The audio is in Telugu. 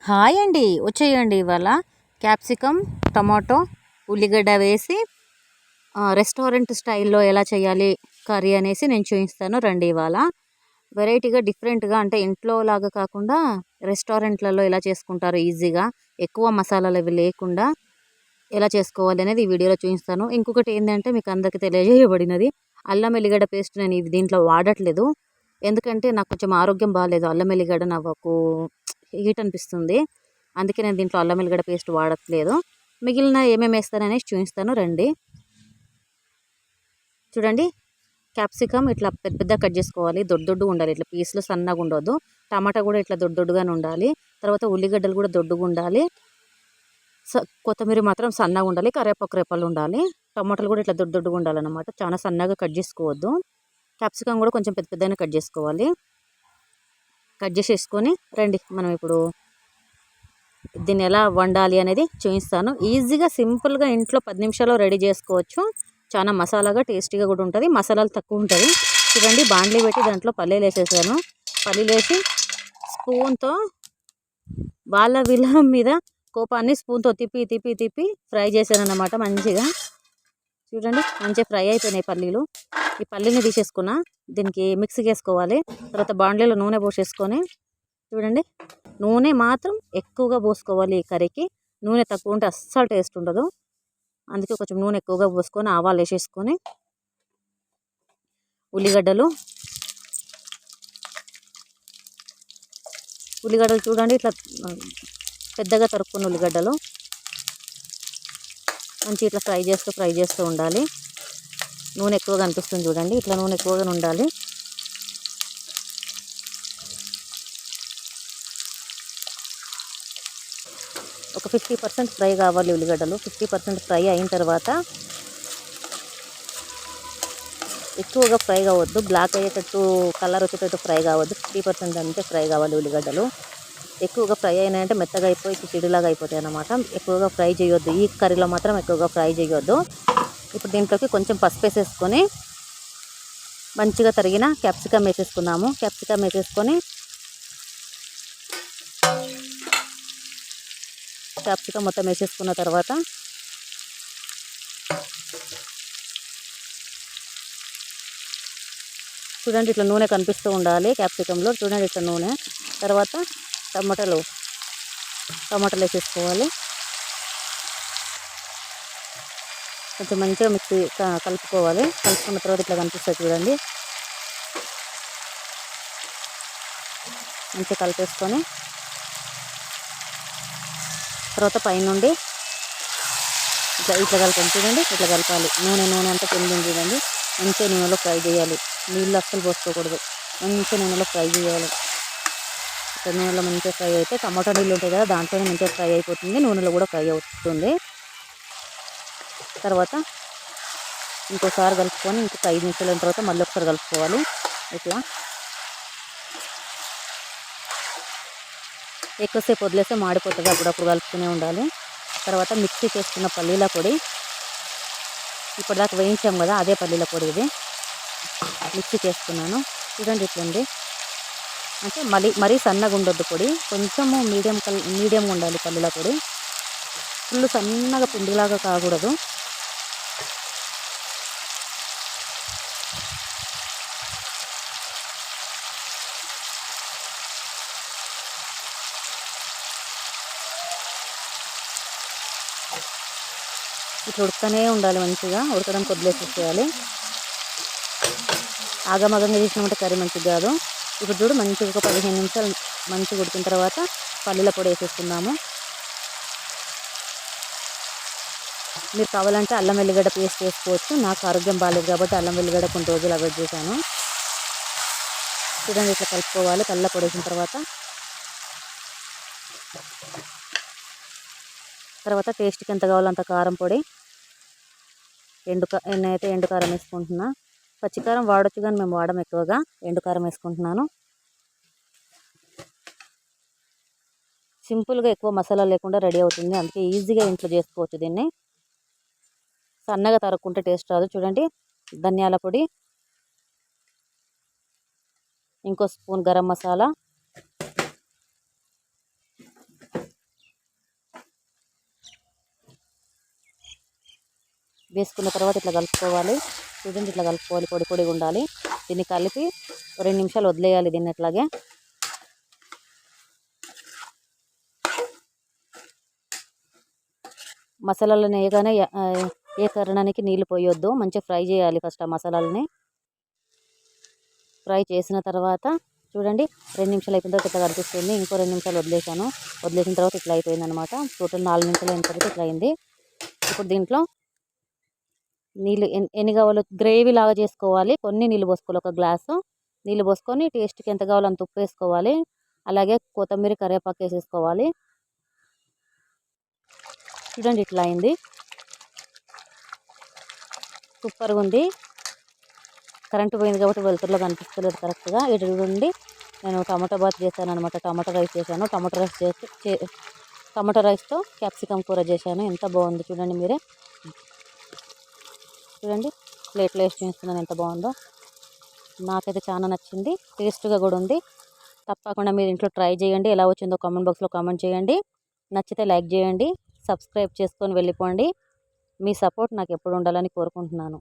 హాయ్ అండి, వచ్చేయండి. ఇవాళ క్యాప్సికమ్, టమాటో, ఉల్లిగడ్డ వేసి రెస్టారెంట్ స్టైల్లో ఎలా చేయాలి కర్రీ అనేసి నేను చూపిస్తాను రండి. ఇవాళ వెరైటీగా డిఫరెంట్గా, అంటే ఇంట్లో లాగా కాకుండా రెస్టారెంట్లలో ఎలా చేసుకుంటారు ఈజీగా, ఎక్కువ మసాలాలు అవి లేకుండా ఎలా చేసుకోవాలి అనేది ఈ వీడియోలో చూపిస్తాను. ఇంకొకటి ఏంటంటే మీకు అందరికీ తెలియజేయబడినది, అల్లం ఎల్లిగడ్డ పేస్ట్ నేను దీంట్లో వాడట్లేదు. ఎందుకంటే నాకు కొంచెం ఆరోగ్యం బాగాలేదు. అల్లం ఎల్లిగడ్డ నాకు హీట్ అనిపిస్తుంది. అందుకే నేను దీంట్లో అల్లం ఎల్లిగడ్డ పేస్ట్ వాడట్లేదు. మిగిలిన ఏమేమి వేస్తాననేసి చూపిస్తాను రండి. చూడండి, క్యాప్సికమ్ ఇట్లా పెద్ద పెద్ద కట్ చేసుకోవాలి. దొడ్డుగా ఉండాలి, ఇట్లా పీసులు సన్నగా ఉండొద్దు. టమాటా కూడా ఇట్లా దొడ్డుగానే ఉండాలి. తర్వాత ఉల్లిగడ్డలు కూడా దొడ్డుగా ఉండాలి. కొత్తిమీర మాత్రం సన్నగా ఉండాలి. కరివేపాకు రేపలు ఉండాలి. టమాటాలు కూడా ఇట్లా దొడ్డుగా ఉండాలన్నమాట. చాలా సన్నగా కట్ చేసుకోవద్దు. క్యాప్సికమ్ కూడా కొంచెం పెద్ద పెద్దగానే కట్ చేసుకోవాలి. కట్ చేసేసుకొని రండి, మనం ఇప్పుడు దీన్ని ఎలా వండాలి అనేది చూపిస్తాను. ఈజీగా సింపుల్గా ఇంట్లో 10 నిమిషాల్లో రెడీ చేసుకోవచ్చు. చాలా మసాలాగా టేస్టీగా కూడా ఉంటుంది. మసాలాలు తక్కువ ఉంటుంది. చూడండి, బాండ్లీ పెట్టి దాంట్లో పల్లీలు వేసేసాను. పల్లీలు వేసి స్పూన్తో వాళ్ళ వీళ్ళ మీద కోపాన్ని స్పూన్తో తిప్పి తిప్పి తిప్పి ఫ్రై చేశాను అన్నమాట. మంచిగా చూడండి, మంచిగా ఫ్రై అయిపోయినాయి పల్లీలు. ఈ పల్లీని తీసేసుకున్నా, దీనికి మిక్సీకి వేసుకోవాలి. తర్వాత బాండ్లీలో నూనె పోసేసుకొని, చూడండి, నూనె మాత్రం ఎక్కువగా పోసుకోవాలి. ఈ కర్రీకి నూనె తక్కువ ఉంటే అస్సలు టేస్ట్ ఉండదు. అందుకే కొంచెం నూనె ఎక్కువగా పోసుకొని ఆవాలు వేసేసుకొని, ఉల్లిగడ్డలు చూడండి, ఇట్లా పెద్దగా తరుక్కున్న ఉల్లిగడ్డలు మంచి ఇట్లా ఫ్రై చేస్తూ ఉండాలి. నూనె ఎక్కువగా అనిపిస్తుంది చూడండి, ఇట్లా నూనె ఎక్కువగా ఉండాలి. ఒక 50% ఫ్రై కావాలి ఉల్లిగడ్డలు. 50% ఫ్రై అయిన తర్వాత, ఎక్కువగా ఫ్రై కావద్దు, బ్లాక్ అయ్యేటట్టు కలర్ వచ్చేటట్టు ఫ్రై కావద్దు. 50% అంటే ఫ్రై కావాలి ఉల్లిగడ్డలు. ఎక్కువగా ఫ్రై అయినాయంటే మెత్తగా అయిపోయి చిడిలాగా అయిపోతాయి అన్నమాట. ఎక్కువగా ఫ్రై చేయొద్దు. ఈ కర్రీలో మాత్రం ఎక్కువగా ఫ్రై చేయొద్దు. ఇప్పుడు దీంట్లోకి కొంచెం పసుపు వేసేసుకొని, మంచిగా తరిగిన క్యాప్సికమ్ వేసేసుకుందాము. క్యాప్సికమ్ వేసేసుకొని, క్యాప్సికమ్ మొత్తం వేసేసుకున్న తర్వాత చూడండి, ఇట్లా నూనె కనిపిస్తూ ఉండాలి క్యాప్సికంలో. చూడండి, ఇట్లా నూనె. తర్వాత టమాటాలు వేసేసుకోవాలి. కొంచెం మంచిగా మిక్సీ కలుపుకోవాలి. కలుపుకున్న తర్వాత ఇట్లా కనిపిస్తుంది చూడండి. మంచిగా కలిపేసుకొని, తర్వాత పైనుండి ఇట్లా కలపండి. చూడండి, ఇట్లా కలపాలి. నూనె అంతా కిందింది చూడండి. మంచిగా నూనెలో ఫ్రై చేయాలి. నీళ్ళు అస్సలు పోసుకోకూడదు. మంచిగా నూనెలో ఫ్రై చేయాలి. ఇట్లా నూనెలో మంచిగా ఫ్రై అయితే, టమాటా నీళ్ళు ఉంటాయి కదా, దాంట్లోనే మంచిగా ఫ్రై అయిపోతుంది. నూనెలో కూడా ఫ్రై అవుతుంది. తర్వాత ఇంకోసారి కలుపుకొని, ఇంకొక 5 నిమిషాల తర్వాత మళ్ళీ ఒకసారి కలుపుకోవాలి. ఇట్లా ఎక్కువసేపు వదిలేస్తే మాడిపోతుంది. అప్పుడప్పుడు కలుపుతూనే ఉండాలి. తర్వాత మిక్సీ చేసుకున్న పల్లీల పొడి, ఇప్పటిదాకా వేయించాం కదా, అదే పల్లీల పొడి ఇది మిక్సీ చేసుకున్నాను. చూడండి, ఇట్లుంది. అంటే మరీ సన్నగా ఉండొద్దు పొడి, కొంచెము మీడియంగా ఉండాలి పల్లీల పొడి. ఫుల్ సన్నగా పిండిలాగా కాకూడదు. ఇట్లా ఉడుకుతూనే ఉండాలి. మంచిగా ఉడకడానికి వదిలేసేసేయాలి. ఆగమగంగా చేసినామంటే కర్రీ మంచిగా కాదు. ఇప్పుడు చూడు, మంచిగా ఒక 15 నిమిషాలు మంచిగా ఉడికిన తర్వాత పల్లీల పొడి వేసేసుకుందాము. మీరు కావాలంటే అల్లం వెల్లిగడ్డ పేస్ట్ వేసుకోవచ్చు. నాకు ఆరోగ్యం బాగాలేదు కాబట్టి అల్లం వెల్లిగడ్డ కొన్ని రోజులు అవాయిడ్ చేశాను. చూడండి, ఇట్లా కలుపుకోవాలి. పల్లీల పొడి వేసిన తర్వాత టేస్ట్కి ఎంత కావాలో అంత కారం పొడి, నేనైతే ఎండు కారం వేసుకుంటున్నా. పచ్చికారం వాడచ్చు కానీ మేము వాడడం ఎక్కువగా ఎండు కారం వేసుకుంటున్నాను. సింపుల్గా ఎక్కువ మసాలా లేకుండా రెడీ అవుతుంది. అందుకే ఈజీగా ఇంట్లో చేసుకోవచ్చు దీన్ని. సన్నగా తరుక్కుంటే టేస్ట్ రాదు. చూడండి, ధనియాల పొడి, ఇంకో స్పూన్ గరం మసాలా, వేసుకున్న తర్వాత ఇట్లా కలుపుకోవాలి. చూడండి ఇట్లా కలుపుకోవాలి, పొడి పొడిగా ఉండాలి. దీన్ని కలిపి 2 నిమిషాలు వదిలేయాలి దీన్ని అట్లాగే. మసాలాలను వేయగానే ఏ కారణానికి నీళ్ళు పోయొద్దు, మంచిగా ఫ్రై చేయాలి ఫస్ట్ ఆ మసాలాలని. ఫ్రై చేసిన తర్వాత చూడండి 2 నిమిషాలు అయిపోయిన తర్వాత ఇట్లా కనిపిస్తుంది. ఇంకో 2 నిమిషాలు వదిలేసాను. వదిలేసిన తర్వాత ఇట్లా అయిపోయింది అనమాట. టోటల్ 4 నిమిషాలు అయిన తర్వాత ఇట్లా అయింది. ఇప్పుడు దీంట్లో నీళ్ళు ఎన్ని కావాలో గ్రేవీ లాగా చేసుకోవాలి. కొన్ని నీళ్ళు పోసుకోవాలి, ఒక గ్లాసు నీళ్ళు పోసుకొని టేస్ట్కి ఎంత కావాలో అంత ఉప్పు వేసుకోవాలి. అలాగే కొత్తిమీర కరివేపాకు వేసేసుకోవాలి. చూడండి ఇట్లా అయింది, సూపర్గా ఉంది. కరెంటు పోయింది కాబట్టి వెలుతురులో కనిపిస్తలేదు కరెక్ట్గా. ఇటు చూడండి నేను టమాటా బాత్ చేశాను అనమాట. టమాటా రైస్ చేశాను. టమాటా రైస్తో క్యాప్సికమ్ కూర చేశాను. ఎంత బాగుంది చూడండి మీరే. చూడండి ప్లేట్లో వేసి చూస్తున్నాను ఎంత బాగుందో. నాకైతే చాలా నచ్చింది, టేస్ట్గా కూడా ఉంది. తప్పకుండా మీరు ఇంట్లో ట్రై చేయండి. ఎలా వచ్చిందో కామెంట్ బాక్స్లో కామెంట్ చేయండి. నచ్చితే లైక్ చేయండి, సబ్స్క్రైబ్ చేసుకొని వెళ్ళిపోండి. మీ సపోర్ట్ నాకు ఎప్పుడు ఉండాలని కోరుకుంటున్నాను.